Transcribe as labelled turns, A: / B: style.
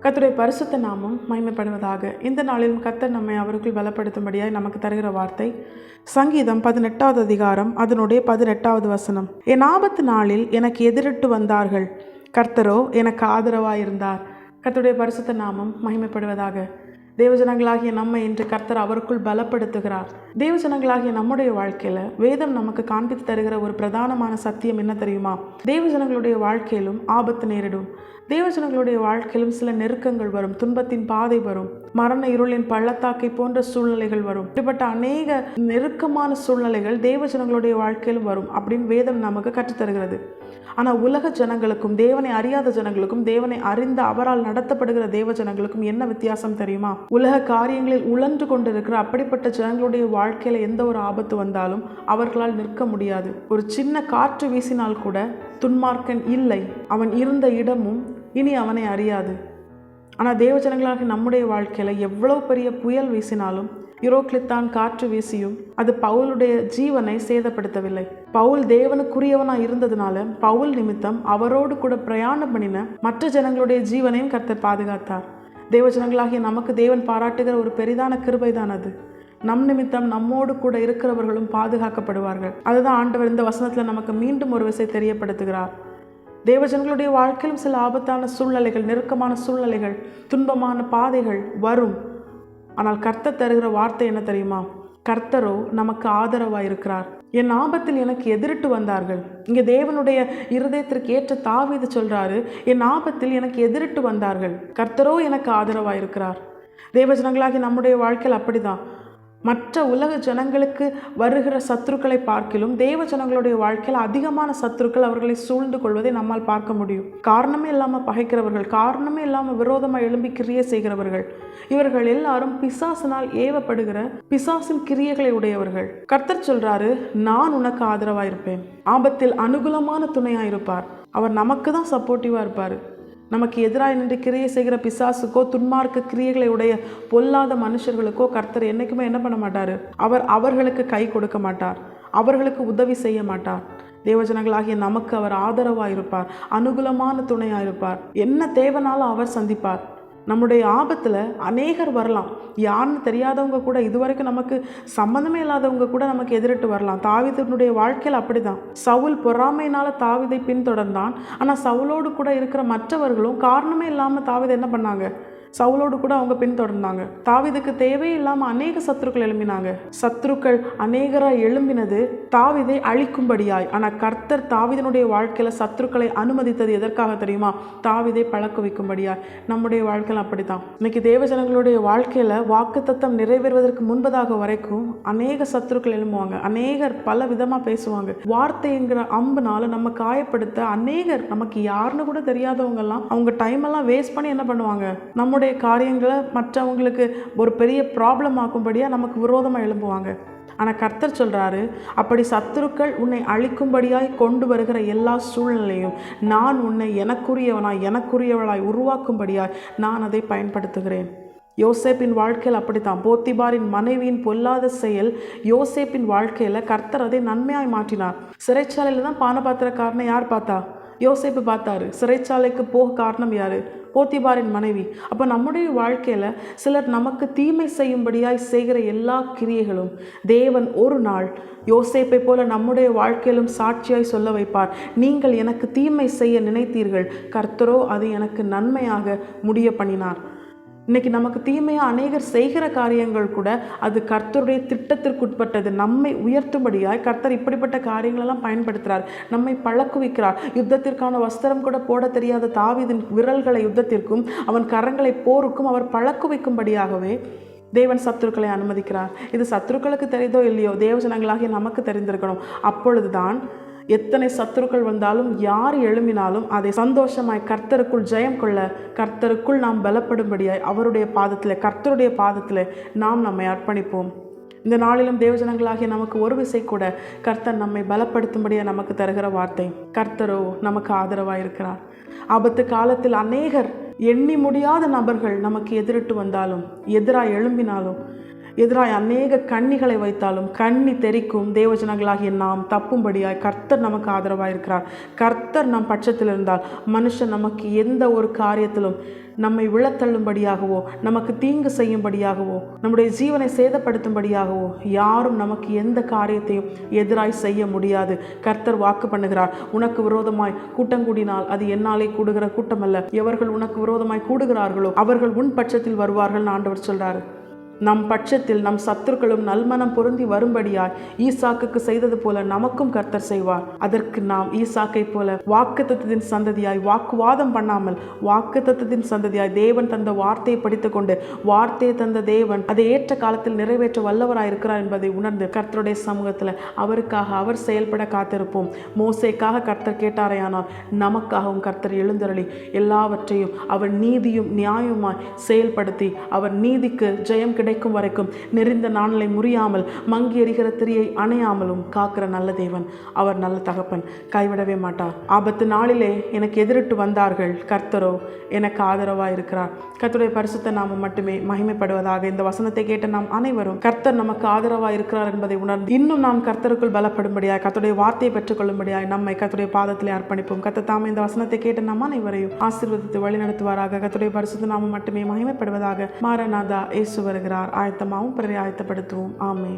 A: கர்த்தருடைய பரிசுத்த நாமம் மகிமைப்படுவதாக. இந்த நாளிலும் கர்த்தர் நம்மை அவருக்குள் பலப்படுத்தும்படியாய் நமக்கு தருகிற வார்த்தை சங்கீதம் 18வது அதிகாரம் அதனுடைய 18வது வசனம். என் ஆபத்து நாளில் எனக்கு எதிரிட்டு வந்தார்கள், கர்த்தரோ எனக்கு ஆதரவாயிருந்தார். கர்த்தருடைய பரிசுத்த நாமம் மகிமைப்படுவதாக. தேவஜனங்களாகிய நம்மை இன்று கர்த்தர் அவருக்குள் பலப்படுத்துகிறார். தேவஜனங்களாகிய நம்முடைய வாழ்க்கையில வேதம் நமக்கு காண்பித்து தருகிற ஒரு பிரதானமான சத்தியம் என்ன தெரியுமா? தேவஜனங்களுடைய வாழ்க்கையிலும் ஆபத்து நேரிடும். தேவஜனங்களுடைய வாழ்க்கையிலும் சில நெருக்கங்கள் வரும், துன்பத்தின் பாதை வரும், மரண இருளின் பள்ளத்தாக்கை போன்ற சூழ்நிலைகள் வரும். இப்படிப்பட்ட அநேக நெருக்கமான சூழ்நிலைகள் தேவஜனங்களுடைய வாழ்க்கையிலும் வரும் அப்படின்னு வேதம் நமக்கு கற்றுத்தருகிறது. ஆனால் உலக ஜனங்களுக்கும் தேவனை அறியாத ஜனங்களுக்கும் தேவனை அறிந்த அவரால் நடத்தப்படுகிற தேவ ஜனங்களுக்கும் என்ன வித்தியாசம் தெரியுமா? உலக காரியங்களில் உழன்று கொண்டிருக்கிற அப்படிப்பட்ட ஜனங்களுடைய வாழ்க்கையில எந்த ஒரு ஆபத்து வந்தாலும் அவர்களால் நிற்க முடியாது. ஒரு சின்ன காற்று வீசினால் கூட துன்மார்க்கன் இல்லை, அவன் இருந்த இடமும் இனி அவனை அறியாது. ஆனால் தேவஜனங்களாக நம்முடைய வாழ்க்கையில எவ்வளவு பெரிய புயல் வீசினாலும், யூரோக்ளித்தான் காற்று வீசியும் அது பவுலுடைய ஜீவனை சேதப்படுத்தவில்லை. பவுல் தேவனுக்குரியவனாய் இருந்ததுனால பவுல் நிமித்தம் அவரோடு கூட பிரயாணம் பண்ணின மற்ற ஜனங்களுடைய ஜீவனையும் கர்த்தர் பாதுகாத்தார். தேவஜனங்களாகிய நமக்கு தேவன் பாராட்டுகிற ஒரு பெரிதான கிருபைதான் அது. நம் நிமித்தம் நம்மோடு கூட இருக்கிறவர்களும் பாதுகாக்கப்படுவார்கள். அதுதான் ஆண்டவர் இந்த வசனத்துல நமக்கு மீண்டும் ஒரு விஷயம் தெரியப்படுத்துகிறார். தேவஜனங்களுடைய வாழ்க்கையிலும் சில ஆபத்தான சூழ்நிலைகள், நெருக்கமான சூழ்நிலைகள், துன்பமான பாதைகள் வரும். ஆனால் கர்த்தர் தருகிற வார்த்தை என்ன தெரியுமா? கர்த்தரோ நமக்கு ஆதரவாக இருக்கிறார். என் ஆபத்தில் எனக்கு எதிரிட்டு வந்தார்கள். இங்கே தேவனுடைய இருதயத்திற்கு ஏற்ற தாவீது சொல்றாரு, என் ஆபத்தில் எனக்கு எதிரிட்டு வந்தார்கள், கர்த்தரோ எனக்கு ஆதரவாக இருக்கிறார். தேவஜனங்களாகி நம்முடைய வாழ்க்கையில் அப்படிதான். மற்ற உலக ஜனங்களுக்கு வருகிற சத்துருக்களை பார்க்கிலும் தேவ ஜனங்களுடைய வாழ்க்கையில் அதிகமான சத்துருக்கள் அவர்களை சூழ்ந்து கொள்வதை நம்மால் பார்க்க முடியும். காரணமே இல்லாமல் பகைக்கிறவர்கள், காரணமே இல்லாமல் விரோதமாக எழும்பி கிரியை செய்கிறவர்கள், இவர்கள் எல்லாரும் பிசாசினால் ஏவப்படுகிற பிசாசின் கிரியைகளை உடையவர்கள். கர்த்தர் சொல்றாரு, நான் உனக்கு ஆதரவாக இருப்பேன். ஆபத்தில் அனுகூலமான துணையாக இருப்பார். அவர் நமக்கு தான் சப்போர்ட்டிவாக இருப்பார். நமக்கு எதிராக நின்று கிரியை செய்கிற பிசாசுக்கோ துன்மார்க்க கிரியைகளை உடைய பொல்லாத மனுஷர்களுக்கோ கர்த்தர் என்னைக்குமே என்ன பண்ண மாட்டார்? அவர்களுக்கு கை கொடுக்க மாட்டார், அவர்களுக்கு உதவி செய்ய மாட்டார். தேவஜனங்களாகிய நமக்கு அவர் ஆதரவாக இருப்பார், அனுகூலமான துணையாக இருப்பார். என்ன தேவைனாலும் அவர் சந்திப்பார். நம்முடைய ஆபத்தில் அநேகர் வரலாம், யாருன்னு தெரியாதவங்க கூட, இதுவரைக்கும் நமக்கு சம்மந்தமே இல்லாதவங்க கூட நமக்கு எதிரிட்டு வரலாம். தாவீதுனுடைய வாழ்க்கையில் அப்படிதான். சவுல் பொறாமையினால தாவீதை பின்தொடர்ந்தான். ஆனால் சவுலோடு கூட இருக்கிற மற்றவர்களும் காரணமே இல்லாமல் தாவீதை என்ன பண்ணாங்க? சவுலோடு கூட அவங்க பின்தொடர்ந்தாங்க. தாவீதுக்கு தேவையில்லாமல் அநேக சத்துருக்கள் எழும்பினாங்க. சத்துருக்கள் அநேகராய் எழும்பினது தாவீதை அழிக்கும்படியாய். ஆனால் கர்த்தர் தாவீதினுடைய வாழ்க்கையில சத்துருக்களை அனுமதித்தது எதற்காக தெரியுமா? தாவீதை பழக்க வைக்கும்படியாய். நம்முடைய வாழ்க்கையில் அப்படித்தான். இன்னைக்கு தேவஜனங்களுடைய வாழ்க்கையில வாக்குத்தத்தம் நிறைவேறுவதற்கு முன்பதாக வரைக்கும் அநேக சத்துருக்கள் எழும்புவாங்க. அநேகர் பல விதமா பேசுவாங்க. வார்த்தைங்கிற அம்புனால நம்ம காயப்படுத்த அநேகர், நமக்கு யாருன்னு கூட தெரியாதவங்க எல்லாம் அவங்க டைம் எல்லாம் வேஸ்ட் பண்ணி என்ன பண்ணுவாங்க? நம்முடைய காரியங்களை மற்றவங்களுக்கு ஒரு பெரிய ப்ராப்ளம் ஆக்கும்படியா நமக்கு விரோதமாக எழும்புவாங்க. ஆனால் கர்த்தர் சொல்றாரு, அப்படி சத்துருக்கள் உன்னை அழிக்கும்படியாய் கொண்டு வருகிற எல்லா சூழ்நிலையும் நான் உன்னை எனக்குரியவளாய் உருவாக்கும்படியாய் நான் அதை பயன்படுத்துகிறேன். யோசேப்பின் வாழ்க்கையில் அப்படித்தான். போத்திபாரின் மனைவியின் பொல்லாத செயல் யோசேப்பின் வாழ்க்கையில் கர்த்தர் அதை நன்மையாய் மாற்றினார். சிறைச்சாலையில் தான் பானபாத்திரக்காரனை யார் பார்த்தா? யோசேப்பு பார்த்தாரு. சிறைச்சாலைக்கு போக காரணம் யாரு? போத்திபாரின் மனைவி. அப்போ நம்முடைய வாழ்க்கையில் சிலர் நமக்கு தீமை செய்யும்படியாய் செய்கிற எல்லா கிரியைகளும் தேவன் ஒரு நாள் யோசேப்பை போல நம்முடைய வாழ்க்கையிலும் சாட்சியாய் சொல்ல வைப்பார். நீங்கள் எனக்கு தீமை செய்ய நினைத்தீர்கள், கர்த்தரோ அதை எனக்கு நன்மையாக முடிய பண்ணினார். இன்னைக்கு நமக்கு தீமையாக அநேகர் செய்கிற காரியங்கள் கூட அது கர்த்தருடைய திட்டத்திற்குட்பட்டது. நம்மை உயர்த்தும்படியாய் கர்த்தர் இப்படிப்பட்ட காரியங்களெல்லாம் பயன்படுத்துகிறார். நம்மை பழக்குவிக்கிறார். யுத்தத்திற்கான வஸ்திரம் கூட போட தெரியாத தாவீதின் விரல்களை யுத்தத்திற்கும் அவன் கரங்களை போருக்கும் அவர் பழக்குவிக்கும்படியாகவே தேவன் சத்துருக்களை அனுமதிக்கிறார். இது சத்துருக்களுக்கு தெரியுதோ இல்லையோ, தேவஜனங்களாகிய நமக்கு தெரிந்திருக்கணும். அப்பொழுதுதான் எத்தனை சத்துருக்கள் வந்தாலும் யார் எழும்பினாலும் அதை சந்தோஷமாய் கர்த்தருக்குள் ஜெயம் கொள்ள, கர்த்தருக்குள் நாம் பலப்படும்படியாய் அவருடைய பாதத்தில், கர்த்தருடைய பாதத்தில் நாம் நம்மை அர்ப்பணிப்போம். இந்த நாளிலும் தேவஜனங்களாகிய நமக்கு ஒரு விசை கூட கர்த்தர் நம்மை பலப்படுத்தும்படியாக நமக்கு தருகிற வார்த்தை, கர்த்தரோ நமக்கு ஆதரவாக இருக்கிறார். ஆபத்து காலத்தில் அநேகர், எண்ணி முடியாத நபர்கள் நமக்கு எதிரிட்டு வந்தாலும், எதிராக எழும்பினாலும், எதிராய் அநேக கண்ணிகளை வைத்தாலும் கண்ணி தெரிக்கும் தேவஜனங்களாகிய நாம் தப்பும்படியாய் கர்த்தர் நமக்கு ஆதரவாக இருக்கிறார். கர்த்தர் நம் பட்சத்தில் இருந்தால் மனுஷன் நமக்கு எந்த ஒரு காரியத்திலும் நம்மை விழத்தள்ளும்படியாகவோ, நமக்கு தீங்கு செய்யும்படியாகவோ, நம்முடைய ஜீவனை சேதப்படுத்தும்படியாகவோ யாரும் நமக்கு எந்த காரியத்தையும் எதிராய் செய்ய முடியாது. கர்த்தர் வாக்கு பண்ணுகிறார், உனக்கு விரோதமாய் கூட்டம் கூடினால் அது என்னாலே கூடுகிற கூட்டமல்ல, எவர்கள் உனக்கு விரோதமாய் கூடுகிறார்களோ அவர்கள் உன் பட்சத்தில் வருவார்கள் ஆண்டவர் சொல்றாரு. நம் பட்சத்தில் நம் சத்துருக்களும் நல்மனம் பொருந்தி வரும்படியாய் ஈசாக்குக்கு செய்தது போல நமக்கும் கர்த்தர் செய்வார். அதற்கு நாம் ஈசாக்கை போல வாக்குத்தத்தத்தின் சந்ததியாய் வாக்குவாதம் பண்ணாமல் வாக்குத்தத்தத்தின் சந்ததியாய் தேவன் தந்த வார்த்தையை படித்துக் கொண்டு வார்த்தையை தந்த தேவன் அதை ஏற்ற காலத்தில் நிறைவேற்ற வல்லவராய் இருக்கிறார் என்பதை உணர்ந்து கர்த்தருடைய சமூகத்தில் அவருக்காக அவர் செயல்பட காத்திருப்போம். மோசேக்காக கர்த்தர் கேட்டாரையானால் நமக்காகவும் கர்த்தர் எழுந்தருளி எல்லாவற்றையும் அவர் நீதியும் நியாயமாய் செயல்படுத்தி அவர் நீதிக்கு ஜெயம் கிடைக்கும் வரைக்கும் நெறிந்த நாணலை முறியாமல் மங்கி எறிகிற திரியை அணையாமலும் காக்கிற நல்ல தேவன். அவர் நல்ல தகப்பன், கைவிடவே மாட்டார். ஆபத்து நாளிலே எனக்கு எதிரிட்டு வந்தார்கள், கர்த்தரோ எனக்கு ஆதரவாக இருக்கிறார். கர்த்தருடைய பரிசுத்த நாமம் மட்டுமே மகிமைப்படுவதாக. இந்த வசனத்தை கேட்ட நாம் அனைவரும் கர்த்தர் நமக்கு ஆதரவாக இருக்கிறார் என்பதை உணர்ந்து இன்னும் நாம் கர்த்தருக்குள் பலப்படும்படியாய் கர்த்தருடைய வார்த்தையை பெற்றுக்கொள்ளும்படியாய் நம்மை கர்த்தருடைய பாதத்திலே அர்ப்பணிப்போம். கர்த்தர் தாமே இந்த வசனத்தை கேட்ட நாம் அனைவரையும் ஆசீர்வதித்து வழிநடத்துவாராக. கர்த்தருடைய பரிசுத்த நாமம் மட்டுமே மகிமைப்படுவதாக. மாரநாதா இயேசு வருகிறார். ஆயத்தமாகவும் பிறரை ஆயத்தப்படுத்துவோம். ஆமென்.